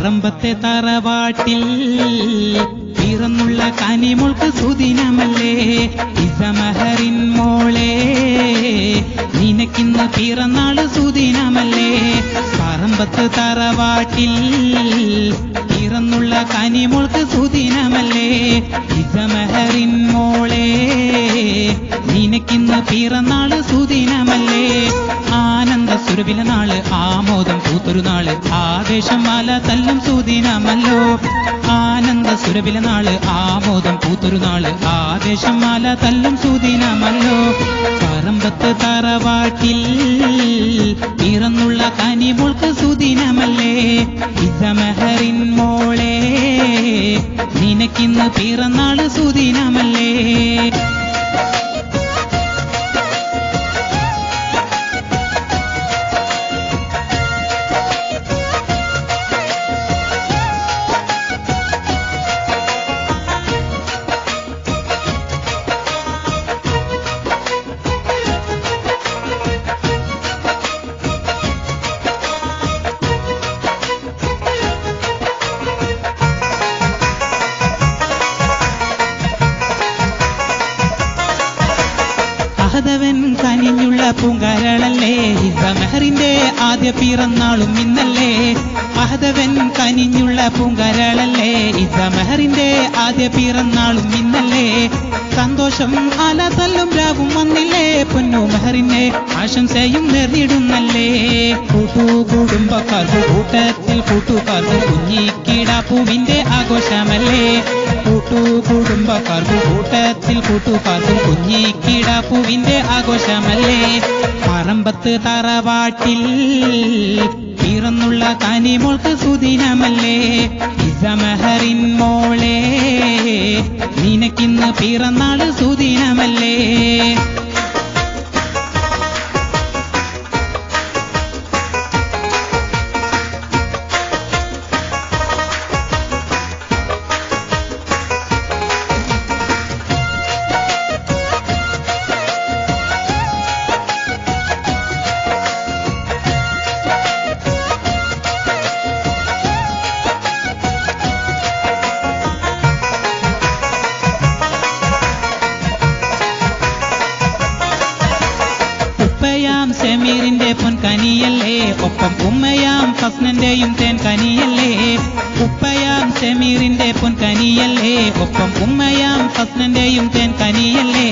പറമ്പത്തെ തറവാട്ടിൽ പിറന്നുള്ള കനിമോൾക്ക് സുദിനമല്ലേ ഇസമഹറിൻ മോളെ നിനക്കിന്ന് പിറന്നാള് സുദിനമല്ലേ പറമ്പത്ത് തറവാട്ടിൽ പിറന്നുള്ള കനിമോൾക്ക് സുദിനമല്ലേ ഇസമഹറിൻ മോളെ നിനക്കിന്ന് പിറന്നാള് സുദിനമല്ലേ ആനന്ദ സുരഭില നാള് ആമോദം പൂത്തൊരു നാള് ആവേശം മാല തല്ലും സുദിനമല്ലോ ആനന്ദ സുരഭില നാള് ആമോദം പൂത്തൊരു നാള് ആവേശം മാല തല്ലും സുദിനമല്ലോ പറമ്പത്ത് തറവാട്ടിൽ പിറന്നുള്ള കനിമോൾക്ക് സുദിനമല്ലേ ഇസമഹറിൻ മോളെ നിനക്കിന്ന് പിറന്നാള് സുദിനമല്ലേ അഹദവൻ കനിഞ്ഞുള്ള പൂങ്കരളല്ലേ ഇസമഹറിന്റെ ആദ്യ പിറന്നാളും ഇന്നല്ലേ അഹദവൻ കനിഞ്ഞുള്ള പൂങ്കരളല്ലേ ഇസമഹറിന്റെ ആദ്യ പിറന്നാളും ഇന്നല്ലേ സന്തോഷം ആല തല്ലും രാവും വന്നില്ലേ പൊന്നു മെഹറിനെ ആശംസയും നേർന്നിടുന്നല്ലേ കുടുംബക്കാർക്ക് കൂട്ടത്തിൽ കൂട്ടുകാർക്ക് കുഞ്ഞിക്കിടാപ്പൂവിന്റെ ആഘോഷമല്ലേ കുടുംബക്കാർക്ക് കൂട്ടത്തിൽ കൂട്ടുകാർക്കും കുഞ്ഞിക്കിടാപ്പൂവിന്റെ ആഘോഷമല്ലേ പറമ്പത്ത് തറവാട്ടിൽ പിറന്നുള്ള കനിമോൾക്ക് സുദിനമല്ലേ ഇസമഹറിൻ മോളെ നിനക്കിന്ന് പിറന്നാള് സുദിനമല്ലേ ഷമീറിന്റെ പൊൻകനിയല്ലേ ഒപ്പം ഉമ്മയാം ഹസ്നന്റെയും തേൻ കനിയല്ലേ ഉപ്പയാം ഷമീറിന്റെ പൊൻകനിയല്ലേ ഒപ്പം ഉമ്മയാം ഹസ്നന്റെയും തേൻ കനിയല്ലേ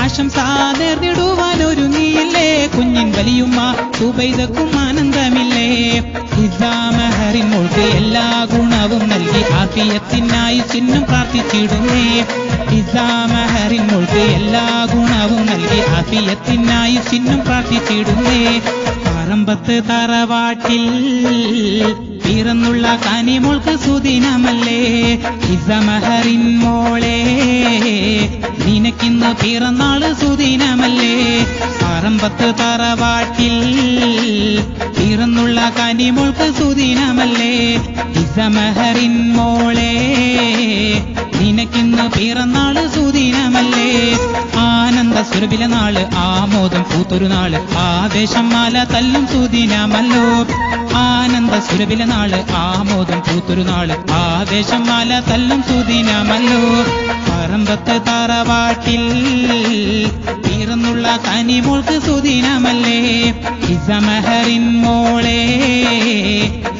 ആശംസ നേർന്നിടുവാനൊരുങ്ങിയില്ലേ കുഞ്ഞിൻ വലിയുമ്മ സുബൈദക്കും ആനന്ദമില്ലേ ഇസമഹറിൻ മോൾക്ക് എല്ലാ ഗുണവും നൽകി ആഫിയത്തിനായി ചിഹ്നം പ്രാർത്ഥിച്ചിടുന്നേ ഇസമഹറിൻ മോൾക്ക് എല്ലാ ഗുണവും നൽകി ആഫിയത്തിനായി ചിഹ്നം പ്രാർത്ഥിച്ചിടുന്നേ പറമ്പത്ത് തറവാട്ടിൽ പിറന്നുള്ള കനിമോൾക്ക് സുദിനമല്ലേ ഇസമഹറിൻ മോളെ നിനക്കിന്ന് പിറന്നാള് സുദിനമല്ലേ പറമ്പത്ത് തറവാട്ടിൽ പിറന്നുള്ള കനിമോൾക്ക് സുദിനമല്ലേ ഇസമഹറിൻ മോളെ നിനക്കിന്ന് പിറന്നാള് സുദിനമല്ലേ ആനന്ദ സുരഭില നാള് ആമോദം പൂത്തൊരു നാള് ആവേശം മാല തല്ലും സുദിനമല്ലോ ആനന്ദ സുരഭില നാള് ആമോദം പൂത്തൊരു നാള് ആവേശം മാല തല്ലും സുദിനമല്ലോ പറമ്പത്ത് തറവാട്ടിൽ പിറന്നുള്ള കനിമോൾക്ക് സുദിനമല്ലേ ഇസമഹറിൻ മോളെ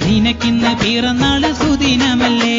നിനക്കിന്ന് പിറന്നാള് സുദിനമല്ലേ